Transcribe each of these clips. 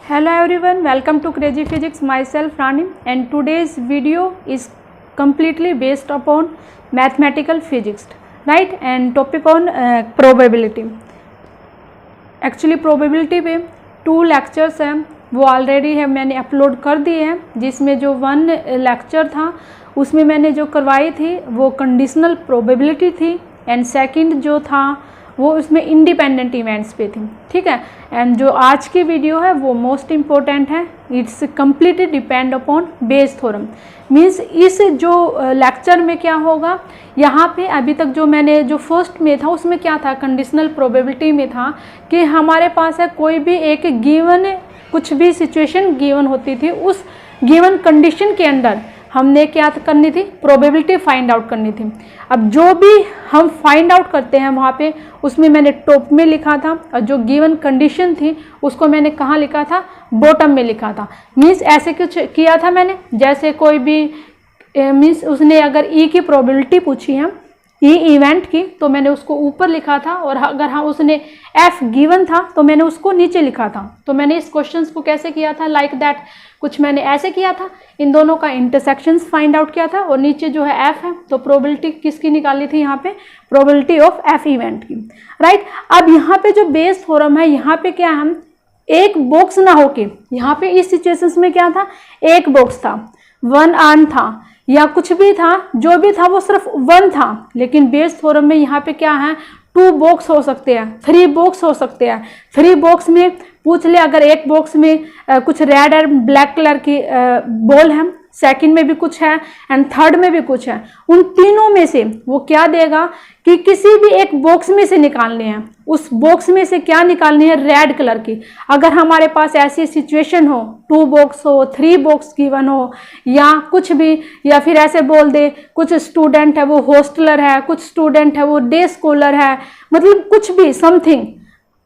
Hello everyone, welcome to Crazy Physics. Myself Rani, and today's video is completely based upon mathematical physics, right? And topic on probability. Actually probability पे 2 lectures हैं, वो already है मैंने upload कर दिए हैं, जिसमें जो 1 लेक्चर था उसमें मैंने जो करवाई थी वो कंडीशनल प्रोबेबिलिटी थी, एंड सेकंड जो था वो उसमें इंडिपेंडेंट इवेंट्स पे थी, ठीक है। एंड जो आज की वीडियो है वो मोस्ट इम्पोर्टेंट है, it's completely depend upon Bayes theorem. Means इस जो लेक्चर में क्या होगा, यहाँ पे अभी तक जो मैंने जो फर्स्ट में था उसमें क्या था, कंडीशनल प्रोबेबिलिटी में था कि हमारे पास है कोई भी एक गिवन कुछ भी सिचुएशन गिवन होती थी, उस गिवन कंडीशन के अंदर हमने क्या करनी थी, प्रोबेबिलिटी फाइंड आउट करनी थी। अब जो भी हम फाइंड आउट करते हैं वहाँ पे उसमें मैंने टॉप में लिखा था, और जो गिवन कंडीशन थी उसको मैंने कहाँ लिखा था, बॉटम में लिखा था। मीन्स ऐसे कुछ किया था मैंने, जैसे कोई भी मीन्स उसने अगर ई की प्रोबेबिलिटी पूछी है, ई इवेंट की, तो मैंने उसको ऊपर लिखा था, और अगर हाँ उसने एफ गिवन था तो मैंने उसको नीचे लिखा था। तो मैंने इस क्वेश्चंस को कैसे किया था, लाइक दैट कुछ मैंने ऐसे किया था, इन दोनों का इंटरसेक्शंस फाइंड आउट किया था, और नीचे जो है एफ है तो प्रोबेबिलिटी किसकी निकाली थी, यहाँ पे प्रोबेबिलिटी ऑफ एफ इवेंट की, राइट। अब यहाँ पे जो बेस थ्योरम है, यहाँ पे क्या हम एक बॉक्स ना होके, यहाँ पे इस सिचुएशंस में क्या था, एक बॉक्स था, 1 आर्म था या कुछ भी था, जो भी था वो सिर्फ 1 था। लेकिन बेस थ्योरम में यहाँ पे क्या है, 2 बॉक्स हो सकते हैं, 3 बॉक्स हो सकते हैं। 3 बॉक्स में पूछ ले, अगर एक बॉक्स में कुछ रेड और ब्लैक कलर की बॉल है, सेकंड में भी कुछ है, एंड थर्ड में भी कुछ है, उन तीनों में से वो क्या देगा कि किसी भी एक बॉक्स में से निकालने हैं, उस बॉक्स में से क्या निकालनी है, रेड कलर की। अगर हमारे पास ऐसी सिचुएशन हो, 2 बॉक्स हो, 3 बॉक्स गिवन हो, या कुछ भी, या फिर ऐसे बोल दे कुछ स्टूडेंट है वो हॉस्टलर है, कुछ स्टूडेंट है वो डे स्कॉलर है, मतलब कुछ भी समथिंग,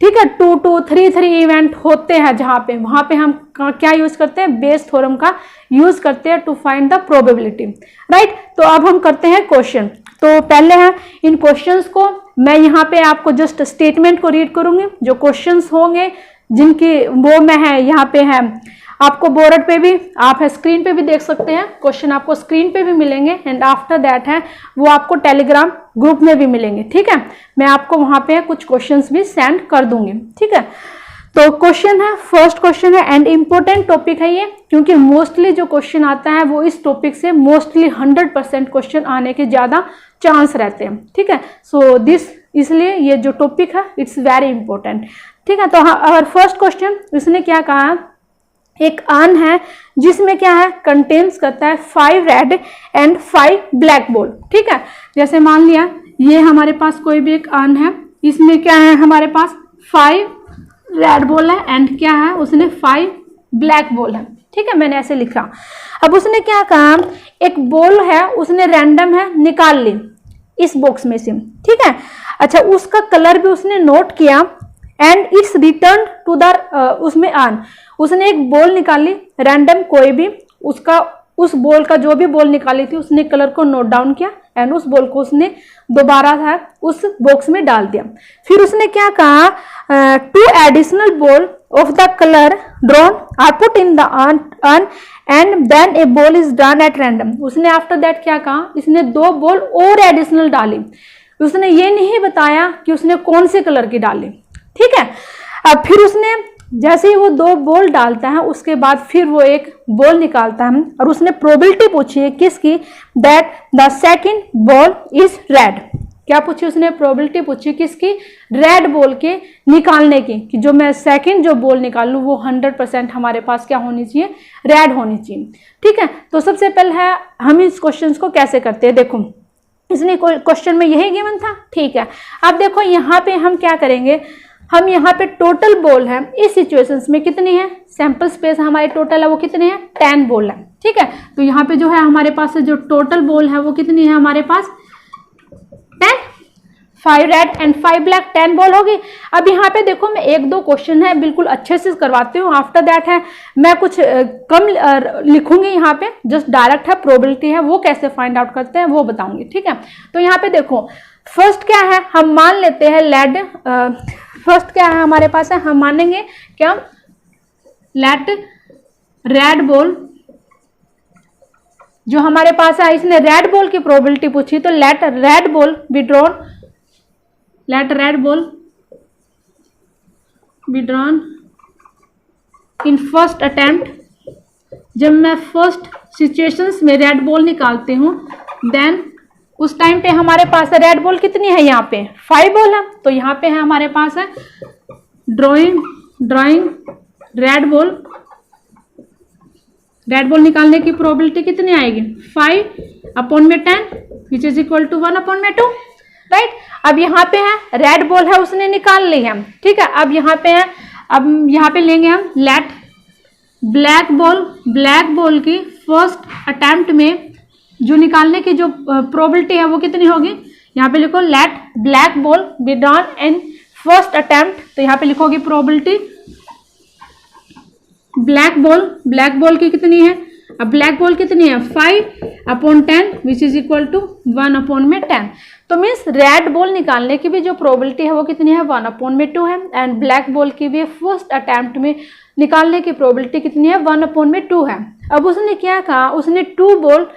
ठीक है, 2 3 इवेंट होते हैं जहाँ पे, वहाँ पे हम क्या यूज करते हैं, बेस थ्योरम का यूज करते हैं to find the probability, right. तो अब हम करते हैं क्वेश्चन। तो पहले है इन क्वेश्चंस को मैं यहाँ पे आपको जस्ट स्टेटमेंट को रीड करूंगी, जो क्वेश्चंस होंगे जिनकी वो मैं है यहाँ पे है, आपको बोर्ड पे भी, आप है स्क्रीन पे भी देख सकते हैं, क्वेश्चन आपको स्क्रीन पे भी मिलेंगे, एंड आफ्टर दैट है वो आपको टेलीग्राम ग्रुप में भी मिलेंगे, ठीक है। मैं आपको वहां पे कुछ क्वेश्चंस भी सेंड कर दूंगी, ठीक है। तो क्वेश्चन है, फर्स्ट क्वेश्चन है, एंड इम्पोर्टेंट टॉपिक है ये, क्योंकि मोस्टली जो क्वेश्चन आता है वो इस टॉपिक से मोस्टली 100% क्वेश्चन आने के ज्यादा चांस रहते हैं, ठीक है। सो दिस, इसलिए ये जो टॉपिक है इट्स वेरी इंपॉर्टेंट, ठीक है। तो और फर्स्ट क्वेश्चन इसने क्या कहा, एक आन है जिसमें क्या है, कंटेन्स करता है 5 रेड एंड 5 ब्लैक बॉल, ठीक है। जैसे मान लिया ये हमारे पास कोई भी एक आन है, इसमें क्या है, हमारे पास 5 रेड बॉल है एंड क्या है, उसने 5 ब्लैक बॉल है, ठीक है, मैंने ऐसे लिखा। अब उसने क्या कहा, एक बॉल है उसने रैंडम है निकाल ली इस बॉक्स में से, ठीक है। अच्छा, उसका कलर भी उसने नोट किया, and it's return to the उसमें आन, उसने एक बॉल निकाली रैंडम कोई भी, उसका उस बॉल का जो भी बॉल निकाली थी उसने कलर को नोट डाउन किया, एंड उस बॉल को उसने दोबारा था उस बॉक्स में डाल दिया। फिर उसने क्या कहा, 2 additional ball of the colour drawn are put in the urn and then a ball is drawn at random. उसने आफ्टर दैट क्या कहा, इसने 2 बॉल और एडिशनल डाली, उसने ये नहीं बताया कि उसने कौन से कलर की डाली, ठीक है। अब फिर उसने जैसे ही वो 2 बॉल डालता है उसके बाद फिर वो एक बॉल निकालता है, और उसने प्रोबेबिलिटी पूछी है किसकी, that the second ball is red. क्या पूछी उसने, प्रोबेबिलिटी पूछी किसकी, रेड बॉल के निकालने की, कि जो मैं सेकंड जो बॉल निकाल लूँ वो 100% हमारे पास क्या होनी चाहिए, रेड होनी चाहिए, ठीक है। तो सबसे पहले है हम इस क्वेश्चन को कैसे करते हैं, देखो इसने क्वेश्चन में यही गिवन था, ठीक है। अब देखो यहाँ पे हम क्या करेंगे, हम यहाँ पे टोटल बॉल है इस सिचुएशंस में कितनी है, सैंपल स्पेस हमारे टोटल है वो कितने हैं, 10 बॉल है, ठीक है। तो यहाँ पे जो है हमारे पास जो टोटल बॉल है वो कितनी है, हमारे पास 10, 5 रेड एंड 5 ब्लैक, 10 बॉल होगी। अब यहाँ पे देखो मैं 1-2 क्वेश्चन है बिल्कुल अच्छे से करवाती हूँ, आफ्टर दैट है मैं कुछ कम लिखूंगी, यहाँ पे जस्ट डायरेक्ट है प्रोबेबिलिटी है वो कैसे फाइंड आउट करते हैं वो बताऊंगी, ठीक है। तो यहाँ पे देखो फर्स्ट क्या है, हम मान लेते हैं लेड, फर्स्ट क्या है हमारे पास है, हम मानेंगे क्या, लेट रेड बॉल, जो हमारे पास है इसने रेड बॉल की प्रोबेबिलिटी पूछी, तो let red ball be drawn, let red ball be drawn in first attempt. जब मैं फर्स्ट सिचुएशंस में रेड बॉल निकालती हूँ, देन उस टाइम पे हमारे पास रेड बॉल कितनी है, यहाँ पे 5 बॉल है, तो यहाँ पे है हमारे पास है drawing red ball. Red ball निकालने की प्रोबेबिलिटी कितनी आएगी, 5/10 which is equal to 1/2, right. अब यहाँ पे है रेड बॉल है, उसने निकाल ली है, ठीक है। अब यहाँ पे है, अब यहाँ पे लेंगे हम लेट ब्लैक बॉल की फर्स्ट अटेम्प्ट में जो निकालने की जो प्रोबेबिलिटी है वो कितनी होगी, यहाँ पे लिखो let black ball be drawn in first attempt, तो यहाँ पे लिखोगी प्रोबेबिलिटी ब्लैक बॉल की कितनी है, अब ब्लैक बॉल कितनी है 5/10 विच इज इक्वल टू 1/10, तो मीन्स रेड बॉल निकालने की भी जो प्रोबेबिलिटी है वो कितनी है 1/2 है, एंड ब्लैक बॉल की भी फर्स्ट अटेम्प्ट में निकालने की प्रोबेबिलिटी कितनी है 1/2 है। अब उसने क्या कहा, उसने 2 बॉल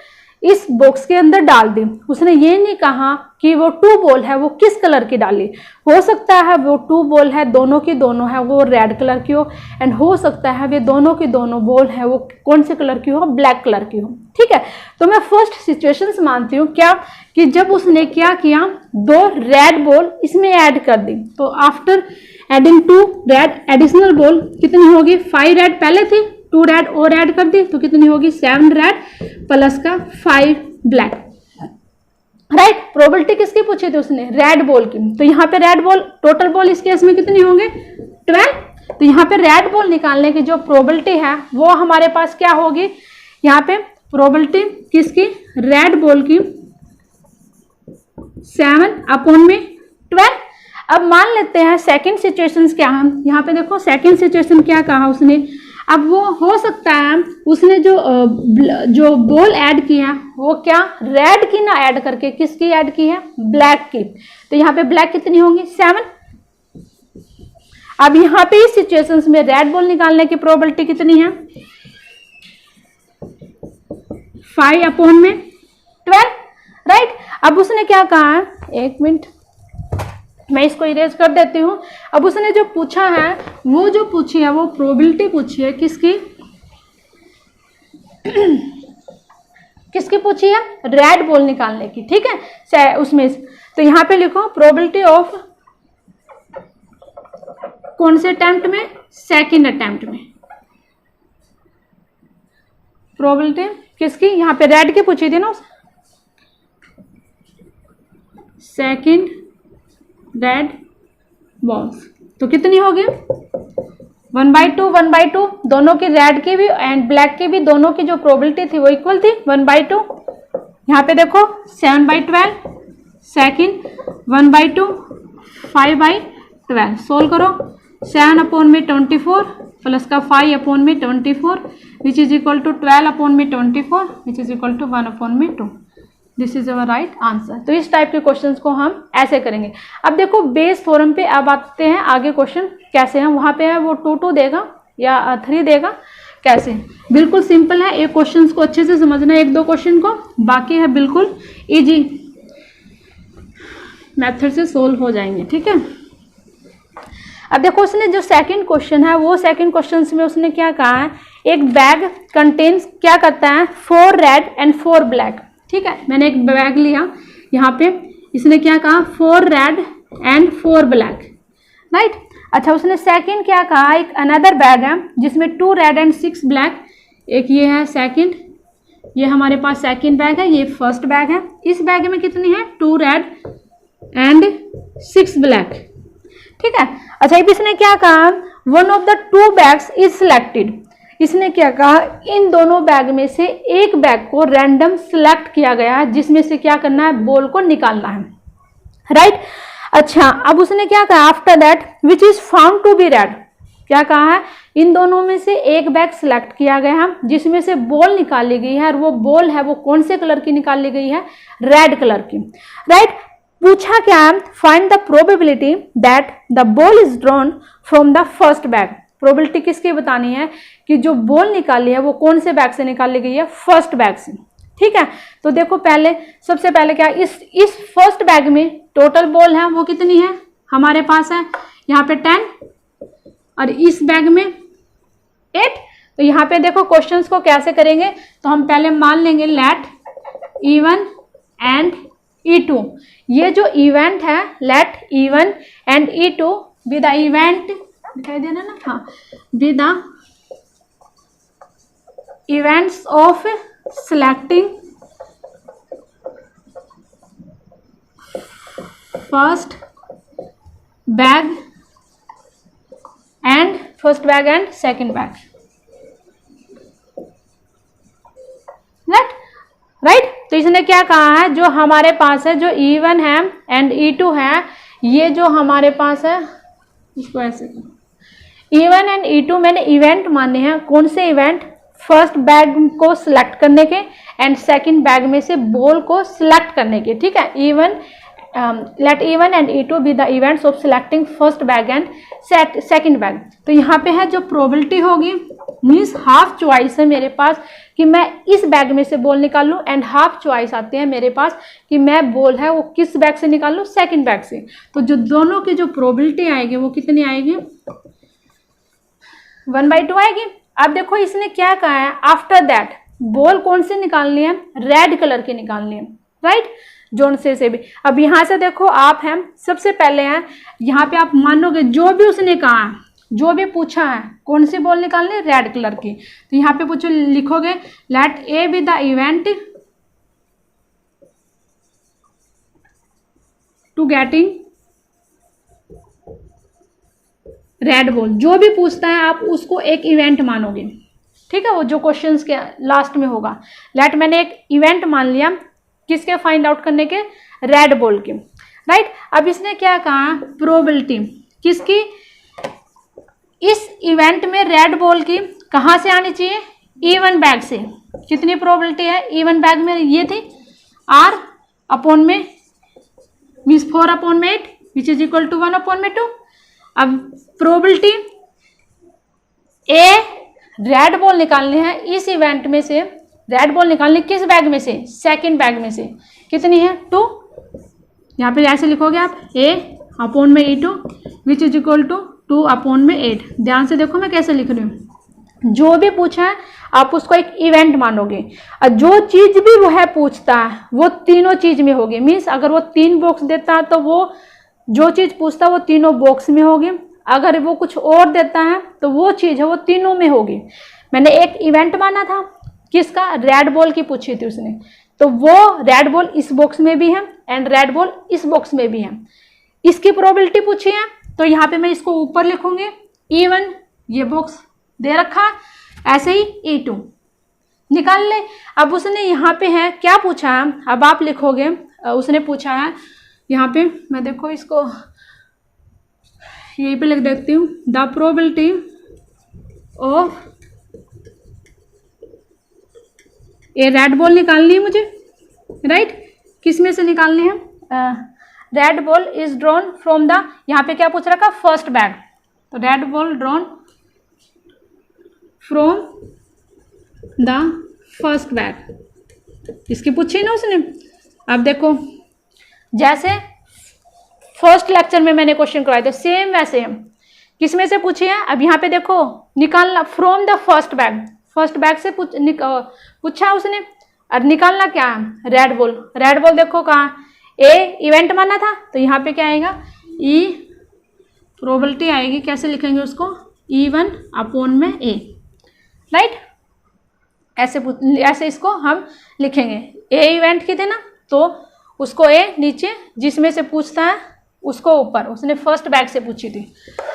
इस बॉक्स के अंदर डाल दी, उसने ये नहीं कहा कि वो 2 बॉल है वो किस कलर की डाली, हो सकता है वो 2 बॉल है दोनों की दोनों है वो रेड कलर की हो, एंड हो सकता है वे दोनों की दोनों बॉल है वो कौन से कलर की हो, ब्लैक कलर की हो, ठीक है। तो मैं फर्स्ट सिचुएशंस मानती हूँ क्या, कि जब उसने क्या किया 2 रेड बॉल इसमें ऐड कर दी, तो after adding 2 red additional ball कितनी होगी, 5 रेड पहले थी, 2 रेड और ऐड कर दी तो कितनी होगी 7 रेड प्लस का 5 ब्लैक, राइट। प्रोबेबिलिटी किसकी पूछी थी उसने, रेड बॉल की, तो यहाँ पे रेड बॉल टोटल बॉल इस केस में कितनी होंगे 12, तो यहाँ पे रेड बॉल निकालने की जो प्रोबेबिलिटी है वो हमारे पास क्या होगी, यहाँ पे प्रोबेबिलिटी किसकी, रेड बॉल की 7/12। अब मान लेते हैं सेकंड सिचुएशन क्या है, यहाँ पे देखो सेकंड सिचुएशन क्या कहा उसने, अब वो हो सकता है उसने जो बॉल ऐड की है वो क्या रेड की ना ऐड करके किसकी ऐड की है, ब्लैक की, तो यहाँ पे ब्लैक कितनी होंगी 7। अब यहाँ पे इस सिचुएशंस में रेड बॉल निकालने की प्रोबेबिलिटी कितनी है 5/12, राइट। अब उसने क्या कहा है, एक मिनट मैं इसको इरेज कर देती हूँ। अब उसने जो पूछा है वो जो पूछी है वो प्रोबेबिलिटी पूछी है किसकी किसकी पूछी है, रेड बॉल निकालने की, ठीक है। उसमें तो यहाँ पे लिखो प्रोबेबिलिटी ऑफ कौन से अटेम्प्ट में, सेकंड अटेम्प्ट में, प्रोबेबिलिटी किसकी, यहाँ पे रेड की पूछी थी ना, सेकंड रेड बॉल्स, तो कितनी होगी 1/2 दोनों की, रेड की भी एंड ब्लैक की भी दोनों की जो प्रोबेबिलिटी थी वो इक्वल थी 1/2। यहाँ पे देखो 7/12 सेकंड 1/2 5/12, सोल्व करो 7/24 प्लस का 5/24 which is equal to 12/24 which is equal to 1/2। This is our right answer. तो इस टाइप के क्वेश्चंस को हम ऐसे करेंगे। अब देखो बेस फॉर्म पे अब आते हैं आगे क्वेश्चन कैसे हैं, वहाँ पे है वो 2 देगा या 3 देगा, कैसे, बिल्कुल सिंपल है। एक क्वेश्चन को अच्छे से समझना है, 1-2 क्वेश्चन को, बाकी है बिल्कुल इजी मेथड से सोल्व हो जाएंगे, ठीक है। अब देखो उसने जो सेकंड क्वेश्चन है वो सेकंड क्वेश्चन में उसने क्या कहा है, एक बैग कंटेन्स क्या करता है 4 रेड एंड 4 ब्लैक, ठीक है। मैंने एक बैग लिया, यहाँ पे इसने क्या कहा 4 रेड एंड 4 ब्लैक, राइट। अच्छा उसने सेकंड क्या कहा, एक अनदर बैग है जिसमें 2 रेड एंड 6 ब्लैक, एक ये है सेकंड, ये हमारे पास सेकंड बैग है, ये फर्स्ट बैग है। इस बैग में कितनी है 2 रेड एंड 6 ब्लैक, ठीक है। अच्छा अब इसने क्या कहा, one of the 2 bags is selected, इसने क्या कहा इन दोनों बैग में से एक बैग को रैंडम सिलेक्ट किया गया है जिसमें से क्या करना है, बॉल को निकालना है, राइट। अच्छा अब उसने क्या कहा, after that which is found to be red, क्या कहा है इन दोनों में से एक बैग सिलेक्ट किया गया है जिसमें से बॉल निकाली गई है, और वो बॉल है वो कौन से कलर की निकाली गई है, रेड कलर की, राइट। पूछा क्या, find the probability that the ball is drawn from the first bag, probability किसकी बतानी है कि जो बॉल निकाली है वो कौन से बैग से निकाली गई है, फर्स्ट बैग से। ठीक है, तो देखो पहले सबसे पहले क्या, इस फर्स्ट बैग में टोटल बॉल है वो कितनी है हमारे पास है यहाँ पे 10 और इस बैग में 8। तो यहाँ पे देखो क्वेश्चंस को कैसे करेंगे, तो हम पहले मान लेंगे लेट E1 एंड E2। ये जो इवेंट है let E1 and E2 with the event, दिखाई दे रहा ना, हाँ, with the events of selecting first bag and second bag, right? तो इसने क्या कहा है, जो हमारे पास है जो E1 है एंड E2 है, ये जो हमारे पास है इसको ऐसे E1 एंड E2 मैंने इवेंट माने हैं। कौन से इवेंट, फर्स्ट बैग को सिलेक्ट करने के एंड सेकंड बैग में से बॉल को सिलेक्ट करने के। ठीक है, let E1 and E2 be the events of selecting first bag and second bag. तो यहाँ पे है जो प्रोबेबिलिटी होगी मीन्स हाफ चॉइस है मेरे पास कि मैं इस बैग में से बॉल निकाल लूँ, एंड हाफ चॉइस आते हैं मेरे पास कि मैं बॉल है वो किस बैग से निकाल लूँ, सेकंड बैग से। तो जो दोनों की जो प्रोबेबिलिटी आएगी वो कितनी आएगी, 1/2 आएगी। अब देखो इसने क्या कहा है, आफ्टर दैट बॉल कौन से निकालनी है, रेड कलर की निकालनी है, राइट, जोन से भी। अब यहाँ से देखो आप हैं, सबसे पहले हैं यहाँ पे आप मानोगे जो भी उसने कहा है, जो भी पूछा है कौन सी बॉल निकालनी है, रेड कलर की। तो यहाँ पे पूछो, लिखोगे let A be the event to getting red ball. जो भी पूछता है आप उसको एक इवेंट मानोगे। ठीक है, वो जो क्वेश्चंस के लास्ट में होगा, लेट मैंने एक इवेंट मान लिया किसके, फाइंड आउट करने के, रेड बॉल के, राइट। अब इसने क्या कहा, प्रोबेबिलिटी किसकी, इस इवेंट में रेड बॉल की कहाँ से आनी चाहिए, E1 बैग से। कितनी प्रोबेबिलिटी है E1 बैग में, ये थी R अपॉन में means 4/8 which is equal to 1/2। अब प्रोबेबिलिटी ए रेड बॉल निकालनी है इस इवेंट में से, रेड बॉल निकालनी किस बैग में से, सेकंड बैग में से, कितनी है 2। यहाँ पे ऐसे लिखोगे आप A/E2 which is equal to 2/8। ध्यान से देखो मैं कैसे लिख रही हूँ, जो भी पूछा है आप उसको एक इवेंट मानोगे, और जो चीज भी वो है पूछता है वो तीनों चीज में होगी। मीन्स अगर वो 3 बॉक्स देता है तो वो जो चीज पूछता है वो तीनों बॉक्स में होगी, अगर वो कुछ और देता है तो वो चीज है वो तीनों में होगी। मैंने एक इवेंट माना था किसका, रेड बॉल की पूछी थी उसने, तो वो रेड बॉल इस बॉक्स में भी है एंड रेड बॉल इस बॉक्स में भी है। इसकी प्रोबेबिलिटी पूछी है तो यहाँ पे मैं इसको ऊपर लिखूंगी E1, ये बॉक्स दे रखा, ऐसे ही E2 निकाल ले। अब उसने यहाँ पे है क्या पूछा है, अब आप लिखोगे, उसने पूछा है यहाँ पे, मैं देखो इसको यहीं पे लिख देती हूँ, द प्रोबेबिलिटी ऑफ ये रेड बॉल निकालनी है मुझे, राइट, किस में से निकालनी है, red ball is drawn from the, यहाँ पे क्या पूछ रखा, फर्स्ट बैग, तो red ball drawn from the first bag, इसकी पूछी ना उसने। अब देखो जैसे फर्स्ट लेक्चर में मैंने क्वेश्चन करवाए थे सेम वैसे हम किस में से पूछे हैं। अब यहाँ पे देखो निकालना from the first bag, first bag से पूछा उसने, और निकालना क्या है, रेड बॉल। रेड बॉल देखो कहाँ, ए इवेंट माना था तो यहाँ पे क्या आएगा, ई प्रोबेबिलिटी आएगी, कैसे लिखेंगे उसको, E1/A, राइट, ऐसे इसको हम लिखेंगे। ए इवेंट की थे ना तो उसको ए नीचे, जिसमें से पूछता है उसको ऊपर, उसने फर्स्ट बैग से पूछी थी।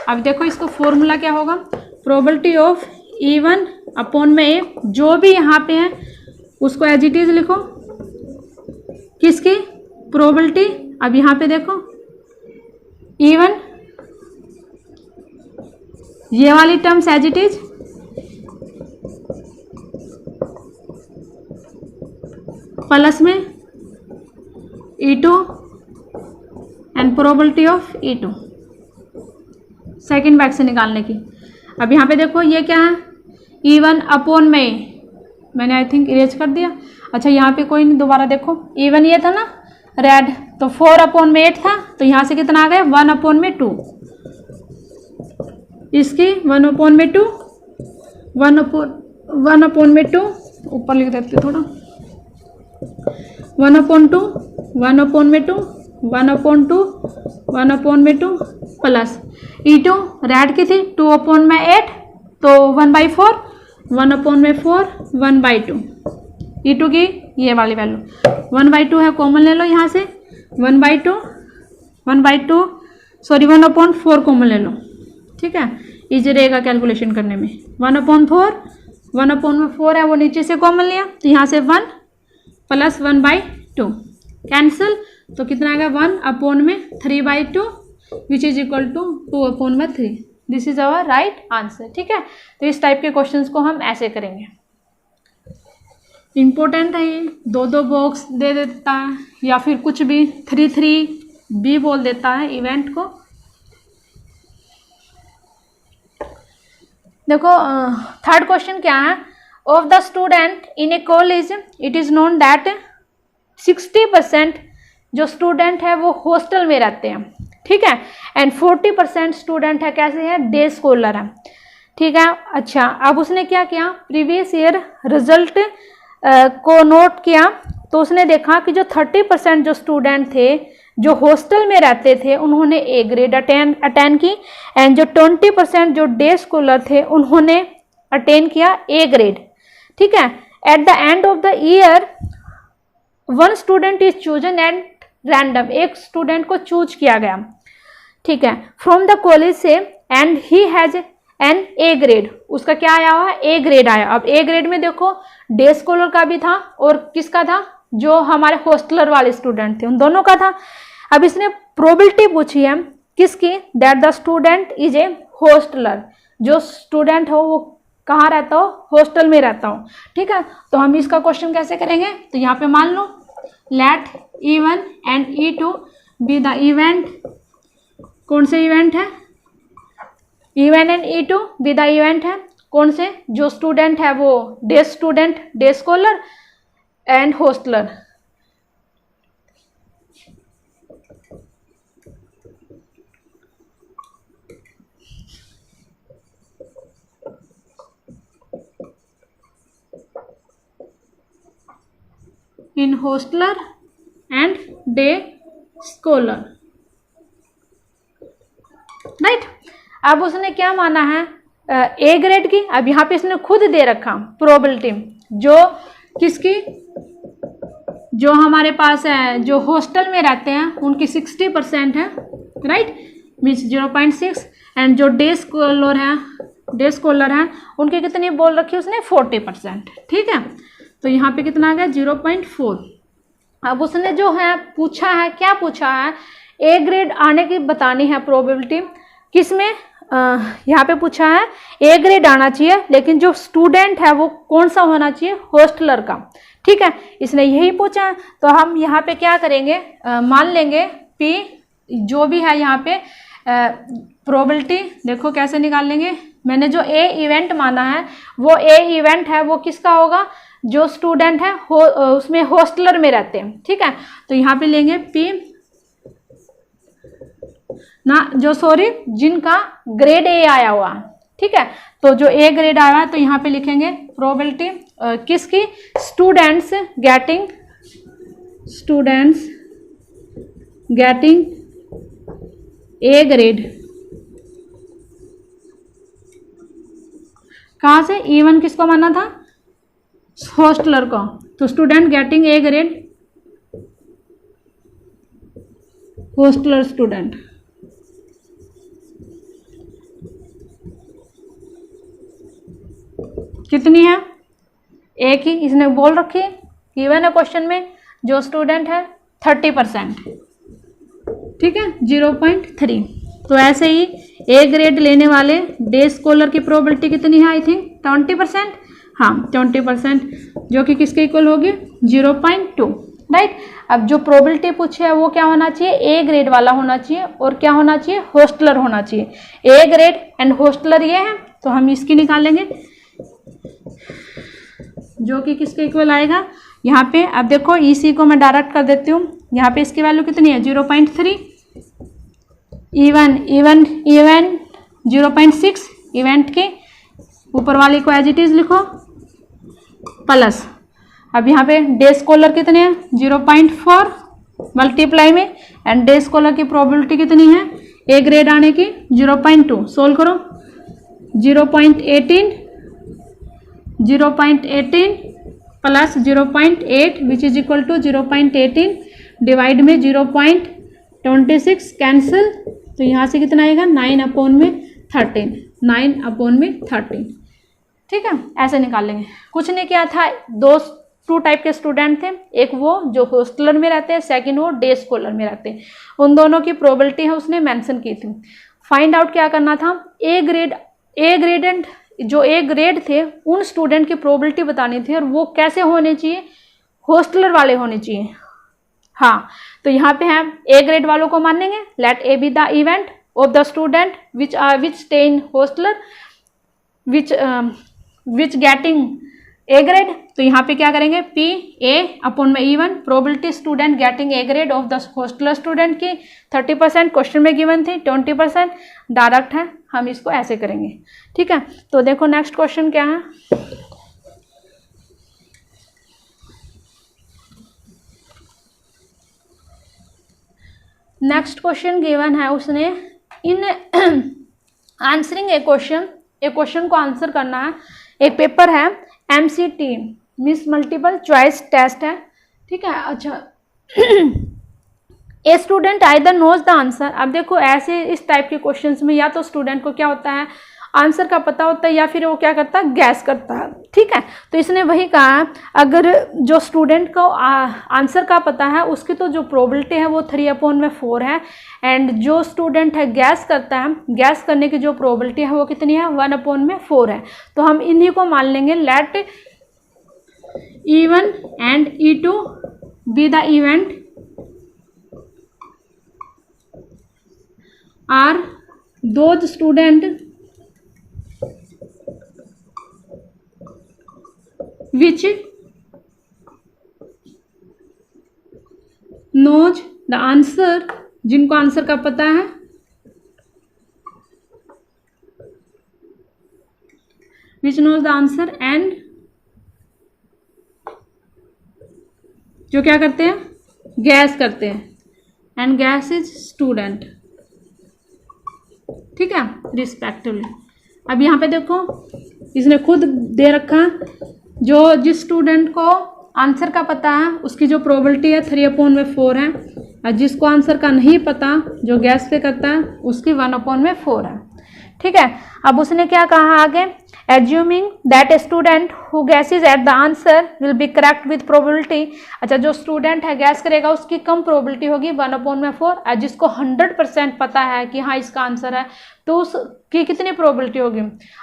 अब देखो इसको फॉर्मूला क्या होगा, प्रोबेबिलिटी ऑफ E1/A, जो भी यहाँ पे है उसको एज इट इज लिखो, किसकी प्रोबेबिलिटी। अब यहाँ पे देखो E1, ये वाली terms as it is, plus में E2 and probability of E2 second bag से निकालने की। अब यहाँ पे देखो ये क्या है, E1 अपॉन में, मैंने आई थिंक इरेज कर दिया। अच्छा यहाँ पे कोई नहीं, दोबारा देखो E1 ये था ना रेड, तो 4 अपॉन में 8 था, तो यहाँ से कितना आ गया 1 अपॉन में 2, इसकी 1 अपॉन में 2, 1 अपॉन में 2, ऊपर लिख देते थोड़ा, 1 अपॉन 2, 1 अपॉन में 2, 1 अपॉन 2, 1 अपॉन में 2 प्लस E2 रेड की थी 2 अपॉन में 8, तो 1/4, 1 अपॉन में 4, 1/2, E2 की ये वाली वैल्यू 1/2 है, कॉमन ले लो यहाँ से, 1/2 सॉरी 1/4 कॉमन ले लो, ठीक है, इजी रहेगा कैलकुलेशन करने में। 1/4, 1/4 है वो नीचे से कॉमन लिया, तो यहाँ से 1 प्लस 1/2 कैंसिल, तो कितना आएगा 1 अपॉन में 3/2 which is equal to 2 upon में 3। This is our right answer, ठीक है। तो इस टाइप के क्वेश्चंस को हम ऐसे करेंगे। इम्पोर्टेंट है ये, 2 बॉक्स दे देता है या फिर कुछ भी 3 भी बोल देता है इवेंट को। देखो थर्ड क्वेश्चन क्या है, of the student in A college it is known that 60% जो स्टूडेंट है वो हॉस्टल में रहते हैं, ठीक है, एंड 40% स्टूडेंट है कैसे है, डे स्कॉलर है, ठीक है। अच्छा अब उसने क्या किया, प्रीवियस ईयर रिजल्ट को नोट किया, तो उसने देखा कि जो 30% जो स्टूडेंट थे जो हॉस्टल में रहते थे उन्होंने ए ग्रेड अटेन की, एंड जो 20% जो डे स्कॉलर थे उन्होंने अटेन किया ए ग्रेड, ठीक है। At the end of the year 1 student is chosen and random, एक स्टूडेंट को चूज किया गया, ठीक है, फ्रॉम द कॉलेज से, and he has an A grade, उसका क्या आया हुआ, ए ग्रेड आया। अब ए ग्रेड में देखो डे स्कॉलर का भी था और किसका था, जो हमारे हॉस्टलर वाले स्टूडेंट थे उन दोनों का था। अब इसने प्रोबेबिलिटी पूछी है किसकी, that the student is a hosteller, जो स्टूडेंट हो वो कहाँ रहता हो, हॉस्टल में रहता हो, ठीक है। तो हम इसका क्वेश्चन कैसे करेंगे, तो यहाँ पे मान लो let E1 and E2 be the event, कौन से इवेंट है, E1 and E2 be the event है, कौन से, जो स्टूडेंट है वो day student, day scholar and hosteller. In hosteller and day scholar, right. अब उसने क्या माना है, ए ग्रेड की। अब यहाँ पे इसने खुद दे रखा प्रोबेबिलिटी, जो किसकी, जो हमारे पास है जो हॉस्टल में रहते हैं उनकी 60% है, राइट, मीन्स 0.6, एंड जो डे स्कॉलर है उनके कितनी बोल रखी है उसने 40%, ठीक है। तो यहाँ पे कितना आ गया 0.4। अब उसने जो है पूछा है, क्या पूछा है, ए ग्रेड आने की बतानी है प्रोबेबिलिटी, किसमें, यहाँ पे पूछा है ए ग्रेड आना चाहिए, लेकिन जो स्टूडेंट है वो कौन सा होना चाहिए, हॉस्टलर का, ठीक है, इसने यही पूछा है। तो हम यहाँ पे क्या करेंगे, मान लेंगे P जो भी है यहाँ पे प्रोबेबिलिटी, देखो कैसे निकाल लेंगे, मैंने जो ए इवेंट माना है वो ए इवेंट है वो किसका होगा, जो स्टूडेंट है उसमें हॉस्टलर में रहते हैं, ठीक है। तो यहाँ पे लेंगे P ना, जो सॉरी जिनका ग्रेड ए आया हुआ, ठीक है, तो जो ए ग्रेड आया है तो यहाँ पे लिखेंगे प्रोबेबिलिटी किसकी, स्टूडेंट्स गेटिंग ए ग्रेड, कहाँ से, E1 किसको माना था, हॉस्टलर को, तो student getting A grade, hosteller student, कितनी है, एक ही, इसने बोल रखी गिवन है क्वेश्चन में, जो स्टूडेंट है 30%, ठीक है, 0.3। तो ऐसे ही ए ग्रेड लेने वाले डे स्कॉलर की प्रोबेबिलिटी कितनी है, आई थिंक 20%, हाँ 20%, जो कि किसके इक्वल होगी 0.2, राइट। अब जो प्रोबेबिलिटी पूछी है वो क्या होना चाहिए, ए ग्रेड वाला होना चाहिए, और क्या होना चाहिए, हॉस्टलर होना चाहिए। ए ग्रेड एंड हॉस्टलर ये है, तो हम इसकी निकालेंगे जो कि किसके इक्वल आएगा यहाँ पे। अब देखो EC को मैं डायरेक्ट कर देती हूँ, यहाँ पे इसकी वैल्यू कितनी है 0.3, इवेंट 0.6, इवेंट के ऊपर वाले को एज इट इज लिखो प्लस। अब यहाँ पे डे स्कॉलर कितने हैं 0.4 मल्टीप्लाई में, एंड डे स्कॉलर की प्रोबेबिलिटी कितनी है ए ग्रेड आने की 0.2। सोल्व करो 0.18 plus 0.8 which is equal to 0.18 divide में 0.26 कैंसिल, तो यहाँ से कितना आएगा 9/13। ठीक है, ऐसे निकाल लेंगे। कुछ नहीं किया था, टू टाइप के स्टूडेंट थे, एक वो जो हॉस्टलर में रहते हैं, सेकंड वो डे स्कॉलर में रहते हैं। उन दोनों की प्रोबेबिलिटी है उसने मेंशन की थी। फाइंड आउट क्या करना था, ए ग्रेडेंट जो ए ग्रेड थे उन स्टूडेंट की प्रोबेबिलिटी बतानी थी, और वो कैसे होने चाहिए, हॉस्टलर वाले होने चाहिए। हाँ, तो यहाँ पे हम ए ग्रेड वालों को मानेंगे, let A be the event of the student which stay in hosteller which getting A grade. तो यहाँ पे क्या करेंगे P A अपॉन में E1 probability student getting A grade of the hosteller student की 30%, क्वेश्चन में गिवन थी 20%, direct है, हम इसको ऐसे करेंगे। ठीक है, तो देखो नेक्स्ट क्वेश्चन क्या है। नेक्स्ट क्वेश्चन गिवन है, उसने इन आंसरिंग ए क्वेश्चन को आंसर करना है। एक पेपर है MCT means multiple choice test है। ठीक है, अच्छा a student either knows the answer. अब देखो ऐसे इस टाइप के क्वेश्चंस में या तो स्टूडेंट को क्या होता है आंसर का पता होता है, या फिर वो क्या करता है गैस करता है। ठीक है, तो इसने वही कहा, अगर जो स्टूडेंट को आंसर का पता है उसकी तो जो प्रोबेबिलिटी है वो 3/4 है, एंड जो स्टूडेंट है गैस करता है, गैस करने की जो प्रोबेबिलिटी है वो कितनी है 1/4 है। तो हम इन्हीं को मान लेंगे, let E1 and E2 be the event are those student which knows the answer, जिनको आंसर का पता है, which knows the answer and जो क्या करते हैं गैस करते हैं, and guess is student। ठीक है, रिस्पेक्टिवली। अब यहाँ पे देखो इसने खुद दे रखा, जो जिस स्टूडेंट को आंसर का पता है उसकी जो प्रोबेबिलिटी है 3/4 है, और जिसको आंसर का नहीं पता जो गैस पे करता है उसकी 1/4 है। ठीक है, अब उसने क्या कहा आगे, assuming that a student who gases at the answer will be correct with probability. अच्छा, जो स्टूडेंट है गैस करेगा उसकी कम प्रोबेबिलिटी होगी 1/4, और जिसको 100% पता है कि हाँ इसका आंसर है तो उसकी कितनी प्रोबेबिलिटी होगी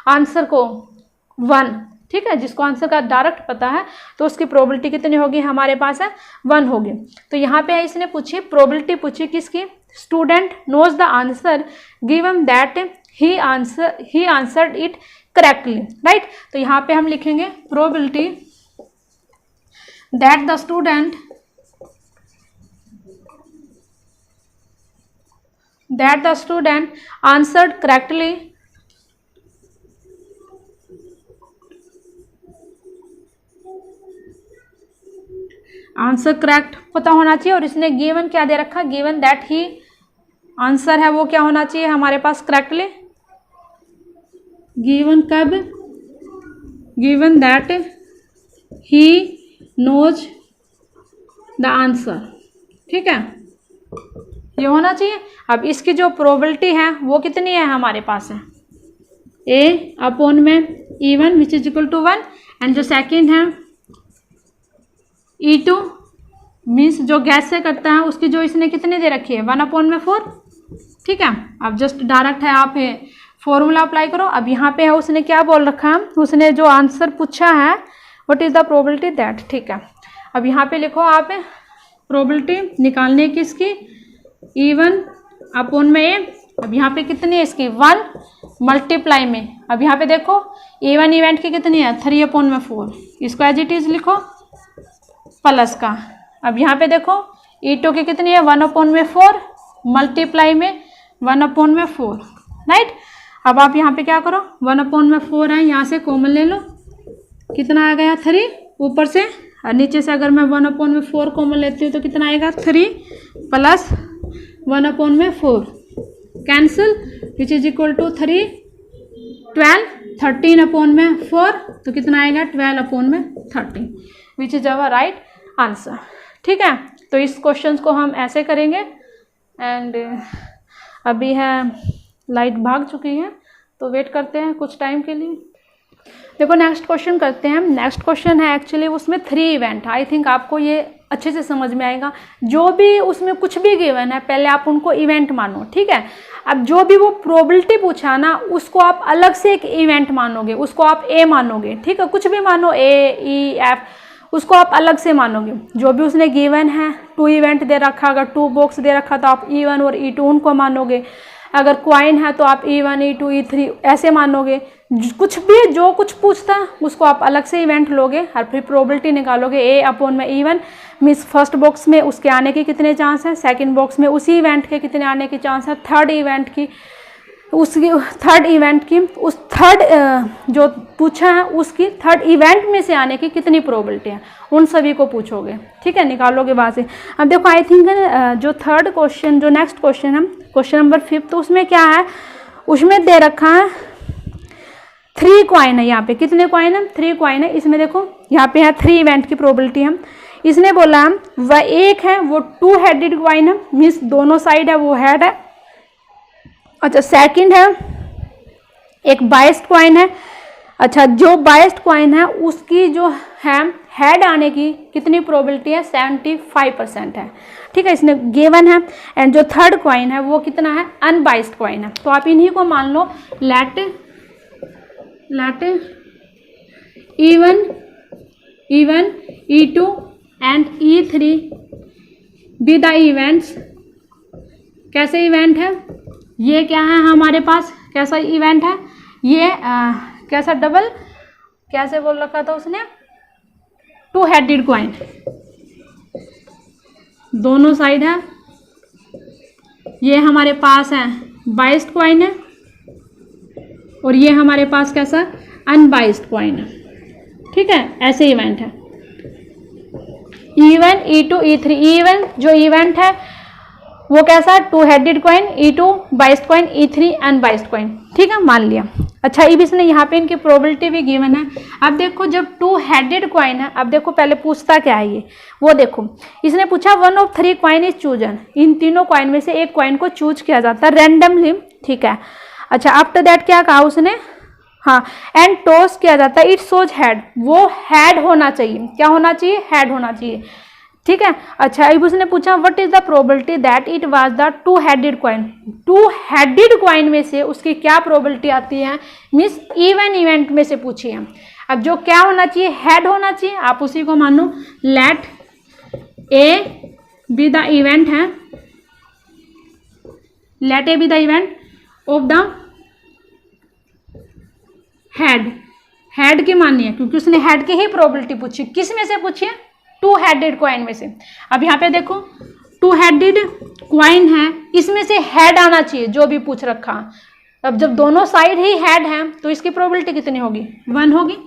आंसर को 1। ठीक है, जिसको आंसर का डायरेक्ट पता है तो उसकी प्रोबेबिलिटी कितनी होगी हमारे पास है 1 होगी। तो यहाँ पे इसने पूछी प्रोबेबिलिटी, पूछी किसकी, student knows the answer given that he answered it correctly, right. तो यहाँ पे हम लिखेंगे probability that the student answered correctly answer correct पता होना चाहिए, और इसने गिवन क्या दे रखा, गिवन दैट ही आंसर है वो क्या होना चाहिए हमारे पास करेक्टली, गिवन कब, given that he knows the answer. ठीक है, ये होना चाहिए। अब इसकी जो प्रोबेबिलिटी है वो कितनी है हमारे पास है A/में E1 which is equal to 1, and जो सेकेंड है E2 मीन्स जो गैस से करता है उसकी जो इसने कितनी दे रखी है 1/4। ठीक है, अब जस्ट डायरेक्ट है, आप फॉर्मूला अप्लाई करो। अब यहाँ पे है उसने क्या बोल रखा है, उसने जो आंसर पूछा है what is the probability that. ठीक है, अब यहाँ पे लिखो आप प्रोबेबिलिटी निकालने की इसकी E1/A अब यहाँ पे कितनी है इसकी 1 मल्टीप्लाई में, अब यहाँ पे देखो E1 इवेंट की कितनी है 3/4, इसको एज इट इज लिखो प्लस का। अब यहाँ पे देखो E2 की कितनी है 1/4 मल्टीप्लाई में 1/4, राइट। अब आप यहाँ पे क्या करो 1/4 है, यहाँ से कॉमन ले लो, कितना आ गया 3 ऊपर से, और नीचे से अगर मैं 1/4 कॉमन लेती हूँ तो कितना आएगा 3 plus 1/4 cancel, which is equal to 3 12 13/4, तो कितना आएगा 12/13, which is our right answer. ठीक है, तो इस क्वेश्चन को हम ऐसे करेंगे। एंड अभी है लाइट भाग चुकी है तो वेट करते हैं कुछ टाइम के लिए। देखो नेक्स्ट क्वेश्चन करते हैं। नेक्स्ट क्वेश्चन है एक्चुअली उसमें 3 इवेंट, आई थिंक आपको ये अच्छे से समझ में आएगा। जो भी उसमें कुछ भी गिवन है पहले आप उनको इवेंट मानो, ठीक है। अब जो भी वो प्रोबेबिलिटी पूछा ना उसको आप अलग से एक इवेंट मानोगे, उसको आप ए मानोगे, ठीक है। कुछ भी मानो ए ई एफ, उसको आप अलग से मानोगे। जो भी उसने गिवन है 2 इवेंट दे रखा, अगर 2 बॉक्स दे रखा तो आप E1 और E2 उनको मानोगे। अगर क्वाइन है तो आप E1 E2 E3 ऐसे मानोगे। कुछ भी जो कुछ पूछता है उसको आप अलग से इवेंट लोगे और फिर प्रोबेबिलिटी निकालोगे। A/E1 मीन्स फर्स्ट बॉक्स में उसके आने के कितने चांस हैं, सेकंड बॉक्स में उसी इवेंट के कितने आने के चांस हैं, थर्ड इवेंट की उस थर्ड जो पूछा है उसकी थर्ड इवेंट में से आने की कितनी प्रोबेबिलिटी है, उन सभी को पूछोगे, ठीक है, निकालोगे वहाँ से। अब देखो आई थिंक जो थर्ड क्वेश्चन, जो नेक्स्ट क्वेश्चन है क्वेश्चन नंबर 5, तो उसमें क्या है, उसमें दे रखा है 3 क्वाइन है। यहाँ पे कितने क्वाइन है 3 क्वाइन है। इसमें देखो यहाँ पे है 3 इवेंट की प्रोबेबिलिटी है। इसने बोला वह एक है वो 2 हेडेड क्वाइन है, मीन्स दोनों साइड है वो हेड है। अच्छा सेकंड है एक बाइस्ड क्वाइन है। अच्छा जो बाइस्ड क्वाइन है उसकी जो है हेड आने की कितनी प्रोबेबिलिटी है 75% है, ठीक है, इसने गिवन है। एंड जो थर्ड क्वाइन है वो कितना है अनबाइस्ड क्वाइन है। तो आप इन्हीं को मान लो let E1 E2 and E3 be the events. कैसे इवेंट है ये, क्या है हमारे पास, कैसा इवेंट है ये, कैसा डबल, कैसे बोल रखा था उसने, 2 हेडेड क्वाइन, दोनों साइड है। ये हमारे पास है बाइस्ड क्वाइन है और ये हमारे पास कैसा अनबाइस्ड क्वाइन है, ठीक है, ऐसे इवेंट है। E1 E2 E3, E1 जो इवेंट है वो कैसा 2 headed coin, E2 biased coin, E3 unbiased coin, ठीक है, मान लिया। अच्छा अब इसने यहाँ पे इनकी प्रोबेबिलिटी भी गिवन है। अब देखो जब 2 हेडेड क्वाइन है, अब देखो पहले पूछता क्या है ये, वो देखो इसने पूछा 1 of 3 क्वाइन इज चूजन, इन तीनों क्वाइन में से एक क्वाइन को चूज किया जाता है रैंडमली, ठीक है। अच्छा आफ्टर दैट क्या कहा उसने, हाँ, एंड टॉस किया जाता है, इट शोज हेड, वो हेड होना चाहिए, क्या होना चाहिए, हेड होना चाहिए, ठीक है। अच्छा अब उसने पूछा what is the probability that it was the 2 headed coin, 2 headed coin में से उसकी क्या प्रोबेबिलिटी आती है, मीन्स इवन इवेंट में से पूछी है। अब जो क्या होना चाहिए, हेड होना चाहिए, आप उसी को मानो let A be the event है, let A be the event of the head की माननी है क्योंकि उसने हेड की ही प्रोबेबिलिटी पूछी। किस में से पूछी है, 2 हेडेड क्वाइन में से। अब यहाँ पे देखो 2 हेडेड क्वाइन है, इसमें से हेड आना चाहिए जो भी पूछ रखा। अब जब दोनों साइड ही हेड है तो इसकी प्रोबेबिलिटी कितनी होगी, 1 होगी।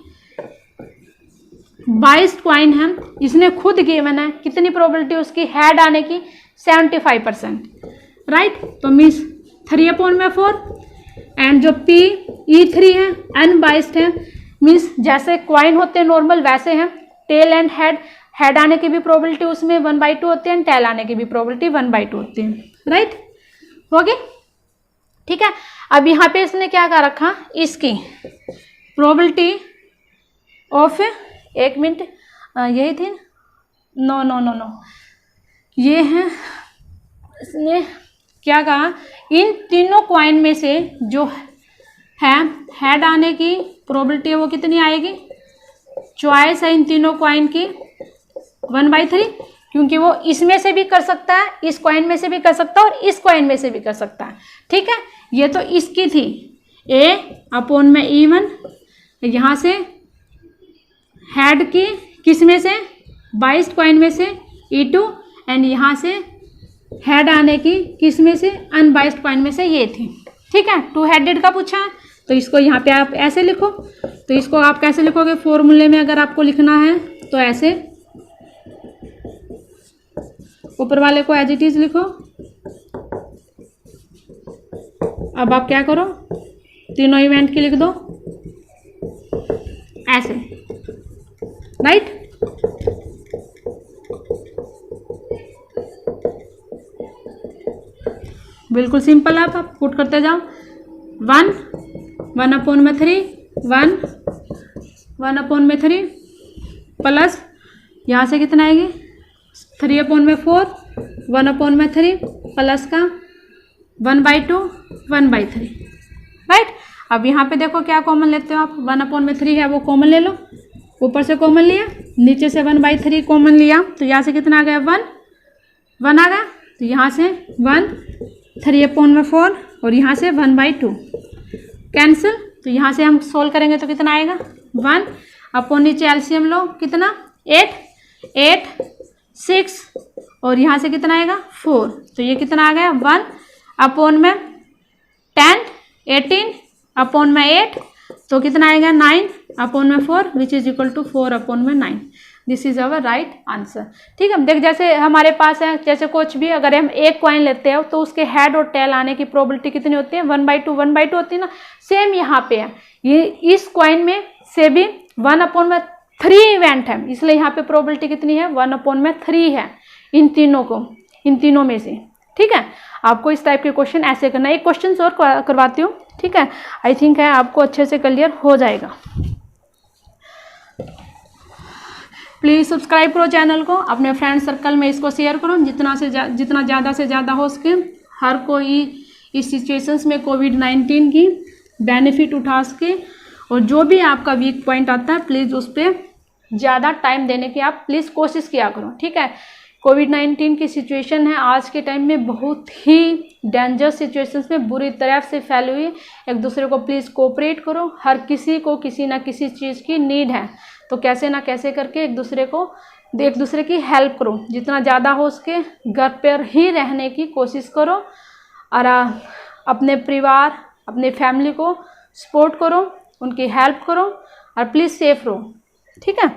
बाइस्ड क्वाइन है, इसने खुद गिवन है, कितनी प्रोबेबिलिटी उसकी हेड आने की 75%, राइट। तो मीन्स 3/4 एंड जो E3 है अनबाइस्ड है, मीन्स जैसे क्वाइन होते हैं नॉर्मल वैसे हैं, टेल एंड हेड आने की भी प्रोबेबिलिटी उसमें 1/2 होती है, टेल आने की भी प्रोबेबिलिटी 1/2 होती है, राइट, हो गई, ठीक है। अब यहाँ पे इसने क्या कर रखा, इसकी प्रोबेबिलिटी ऑफ, एक मिनट, यही थी, नो ये है, इसने क्या कहा, इन तीनों क्वाइन में से जो है हेड आने की प्रोबेबिलिटी है वो कितनी आएगी, चॉइस है इन तीनों क्वाइन की 1/3, क्योंकि वो इसमें से भी कर सकता है, इस कॉइन में से भी कर सकता है और इस कॉइन में से भी कर सकता है। ठीक है, ये तो इसकी थी A/E1, यहाँ से हेड की किस में से, 22 कॉइन में से E2, एंड यहाँ से हेड आने की किस में से, अनबाइस्ड कॉइन में से ये थी। ठीक है, 2 हेडेड का पूछा है तो इसको यहाँ पे आप ऐसे लिखो। तो इसको आप कैसे लिखोगे, फॉर्मूले में अगर आपको लिखना है तो ऐसे, ऊपर वाले को एज इट इज लिखो। अब आप क्या करो, तीनों इवेंट की लिख दो ऐसे, राइट। बिल्कुल सिंपल, आप पुट करते जाओ। 1/3, 1/3 प्लस यहाँ से कितना आएगी 3/4, 1/3 प्लस का 1/2, 1/3, राइट। अब यहाँ पे देखो क्या कॉमन लेते हो आप, 1/3 है वो कॉमन ले लो, ऊपर से कॉमन लिया, नीचे से 1/3 कॉमन लिया, तो यहाँ से कितना आ गया 1 आ गया। तो यहाँ से 1, 3/4 और यहाँ से 1/2 कैंसिल। तो यहाँ से हम सोल्व करेंगे तो कितना आएगा 1 अपॉन नीचे एलसीएम लो, कितना 8, 6 और यहाँ से कितना आएगा 4। तो ये कितना आ गया 1/10, 18 अपॉन में 8, तो कितना आएगा 9/4 which is equal to 4/9। This is our right answer. ठीक है, देख जैसे हमारे पास है, जैसे कुछ भी अगर हम एक कॉइन लेते हैं तो उसके हेड और टेल आने की प्रोबेबिलिटी कितनी होती है 1/2 होती है ना। सेम यहाँ पे है, ये इस कॉइन में से भी 1/3 इवेंट है, इसलिए यहाँ पे प्रोबेबिलिटी कितनी है 1/3 है इन तीनों में से। ठीक है, आपको इस टाइप के क्वेश्चन ऐसे करना है। एक क्वेश्चन और करवाती हूँ, ठीक है, आई थिंक है आपको अच्छे से क्लियर हो जाएगा। प्लीज़ सब्सक्राइब करो चैनल को, अपने फ्रेंड सर्कल में इसको शेयर करो, जितना ज़्यादा से ज़्यादा हो सके। हर कोई इस सिचुएशंस में कोविड-19 की बेनिफिट उठा सके, और जो भी आपका वीक पॉइंट आता है प्लीज़ उस पर ज़्यादा टाइम देने की आप प्लीज़ कोशिश किया करो। ठीक है, कोविड-19 की सिचुएशन है आज के टाइम में बहुत ही डेंजरस सिचुएशंस में बुरी तरह से फैली हुई। एक दूसरे को प्लीज़ कोऑपरेट करो, हर किसी को किसी ना किसी चीज़ की नीड है, तो कैसे ना कैसे करके एक दूसरे की हेल्प करो। जितना ज़्यादा हो सके घर पर ही रहने की कोशिश करो, और अपने परिवार अपने फैमिली को सपोर्ट करो, उनकी हेल्प करो, और प्लीज़ सेफ रहो। ठीक है,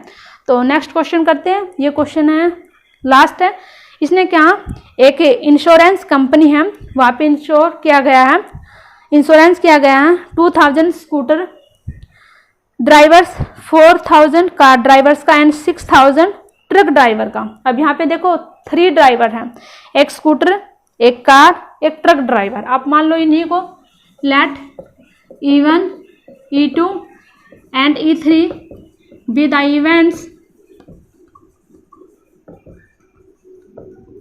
तो नेक्स्ट क्वेश्चन करते हैं। ये क्वेश्चन है लास्ट है। इसने क्या, एक इंश्योरेंस कंपनी है, वहाँ पे इंश्योरेंस किया गया है 2000 स्कूटर ड्राइवर्स, 4000 कार ड्राइवर्स का एंड 6000 ट्रक ड्राइवर का। अब यहाँ पे देखो 3 ड्राइवर हैं, एक स्कूटर, एक कार, एक ट्रक ड्राइवर। आप मान लो इन्हीं को let E1, E2 and E3 be the events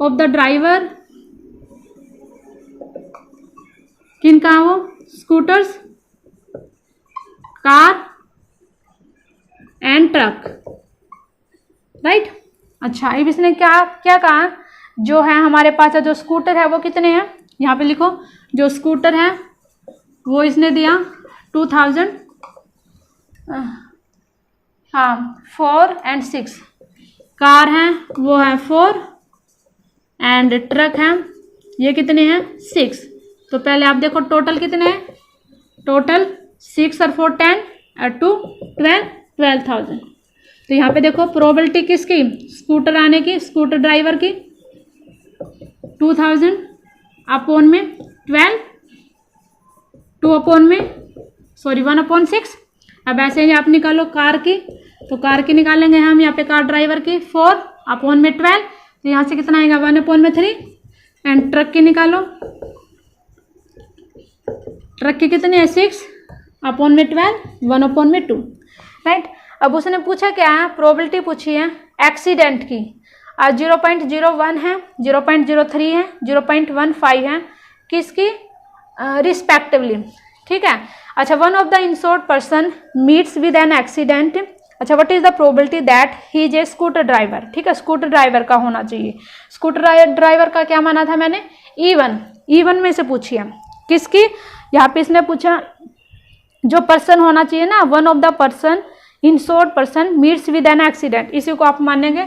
of the driver. किनका वो, scooters, car and truck, right. अच्छा, अब इसने क्या कहा, जो है हमारे पास जो स्कूटर है वो कितने हैं, यहाँ पे लिखो। जो स्कूटर है वो इसने दिया 2000, हाँ 4 एंड 6, कार है वो है 4 एंड ट्रक है ये कितने हैं 6। तो पहले आप देखो टोटल कितने हैं, टोटल 6 और 4 10 और 2 12,000। तो यहाँ पे देखो प्रोबेबिलिटी किसकी, स्कूटर आने की, स्कूटर ड्राइवर की 2000 अपॉन में 12, 1/6। अब ऐसे ही आप निकालो कार की, तो कार की निकालेंगे हम यहाँ पे, कार ड्राइवर की 4 अपॉन में 12, तो यहाँ से कितना आएगा 1/3। एंड ट्रक की निकालो, ट्रक की कितनी है 6 अपॉन में 12, 1/2, राइट। अब उसने पूछा क्या है, प्रोबेबिलिटी पूछी है एक्सीडेंट की। 0.01 है, 0.03 है, 0.15 है, किसकी रिस्पेक्टिवली। ठीक है, अच्छा, one of the insured person meets with an accident अच्छा, what is the probability that he is a scooter driver. ठीक है, स्कूटर ड्राइवर का होना चाहिए। स्कूटर ड्राइवर का क्या माना था मैंने, E1 में से पूछी है किसकी, यहाँ पे इसने पूछा जो पर्सन होना चाहिए ना, one of the person in short person meets with an accident, इसी को आप मानेंगे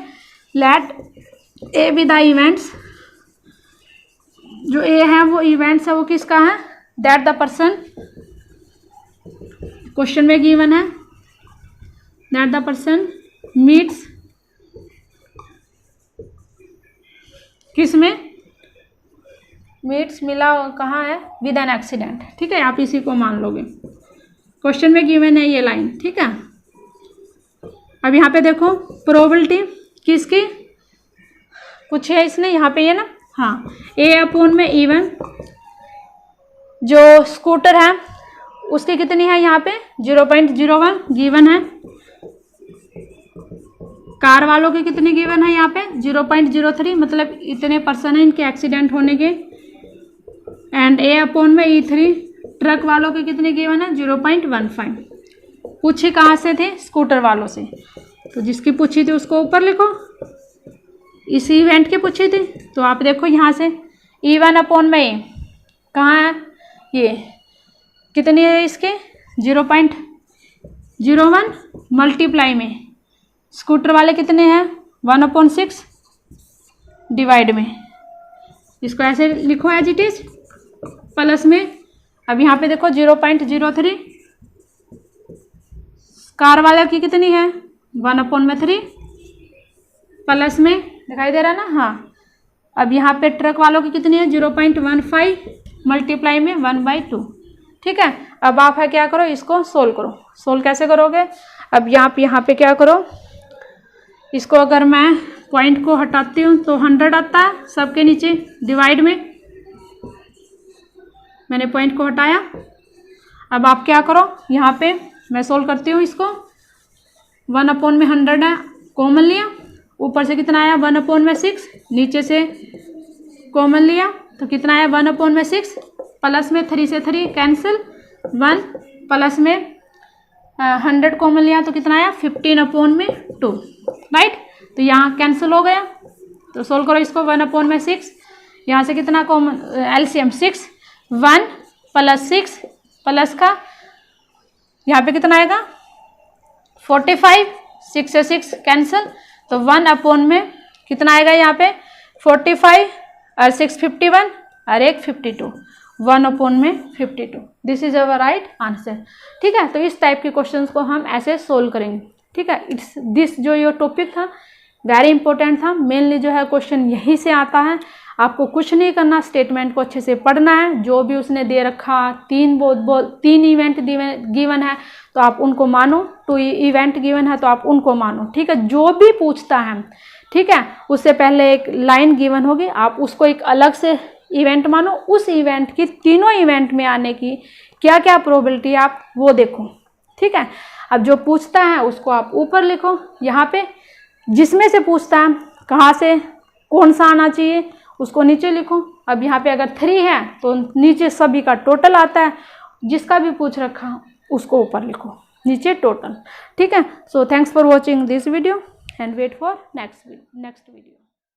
let A with the events, जो ए है वो इवेंट्स है वो किसका है, दैट द पर्सन, क्वेश्चन में गिवन है दैट द पर्सन मीट्स किस में, मीट्स मिला कहाँ है, विद एन एक्सीडेंट। ठीक है, आप इसी को मान लोगे, क्वेश्चन में गिवन है ये लाइन। ठीक है, अब यहाँ पे देखो प्रोबेबिलिटी किसकी पूछी है इसने, यहाँ पे ये ना, हाँ, A/में E1 जो स्कूटर है उसकी कितनी है, यहाँ पे 0.01 गिवन है, कार वालों की कितनी गिवन है यहाँ पे 0.03, मतलब इतने पर्सन है इनके एक्सीडेंट होने के, एंड A/में E3 ट्रक वालों की कितनी गिवन है 0.15। पूछी कहाँ से थे, स्कूटर वालों से, तो जिसकी पूछी थी उसको ऊपर लिखो, इसी इवेंट की पूछी थी, तो आप देखो यहाँ से E1/A कहाँ है, ये कितनी है इसके 0.01 मल्टीप्लाई में स्कूटर वाले कितने हैं 1/6 डिवाइड में, इसको ऐसे लिखो एज इट इज प्लस में। अब यहाँ पे देखो 0.03 कार वाले की कितनी है 1/3 प्लस में, दिखाई दे रहा है ना, हाँ। अब यहाँ पे ट्रक वालों की कितनी है 0.15 मल्टीप्लाई में 1/2। ठीक है, अब आप है क्या करो, इसको सोल्व करो। सोल्व कैसे करोगे, अब यहाँ पे क्या करो, इसको अगर मैं पॉइंट को हटाती हूँ तो 100 आता है सबके नीचे डिवाइड में, मैंने पॉइंट को हटाया। अब आप क्या करो, यहाँ पे मैं सोल्व करती हूँ इसको, 1/100 है कॉमन लिया, ऊपर से कितना आया 1/6, नीचे से कॉमन लिया तो कितना आया 1/6, प्लस में 3 से 3 कैंसिल 1, प्लस में 100 कॉमन लिया तो कितना आया 15/2, राइट। तो यहाँ कैंसिल हो गया, तो सोल्व करो इसको 1/6, यहाँ से कितना कॉमन एलसीएम 6, 1 + 6 प्लस का यहाँ पे कितना आएगा 45, 6 से 6 कैंसिल, तो 1 में कितना आएगा यहाँ पे 45 और 6 51 और 1 52, 1 में 52। This is our right answer. ठीक है, तो इस टाइप के क्वेश्चंस को हम ऐसे सोल्व करेंगे। ठीक है, इट्स दिस जो ये टॉपिक था वेरी इंपॉर्टेंट था, मेनली जो है क्वेश्चन यहीं से आता है। आपको कुछ नहीं करना, स्टेटमेंट को अच्छे से पढ़ना है, जो भी उसने दे रखा 3 इवेंट गिवन है तो आप उनको मानो, 2 इवेंट गिवन है तो आप उनको मानो। ठीक है, जो भी पूछता है, ठीक है, उससे पहले एक लाइन गिवन होगी, आप उसको एक अलग से इवेंट मानो, उस इवेंट की तीनों इवेंट में आने की क्या क्या प्रोबेबिलिटी आप वो देखो। ठीक है, अब जो पूछता है उसको आप ऊपर लिखो, यहाँ पे जिसमें से पूछता है कहाँ से कौन सा आना चाहिए उसको नीचे लिखो। अब यहाँ पे अगर 3 है तो नीचे सभी का टोटल आता है, जिसका भी पूछ रखा उसको ऊपर लिखो, नीचे टोटल। ठीक है, so thanks for watching this video and wait for next video.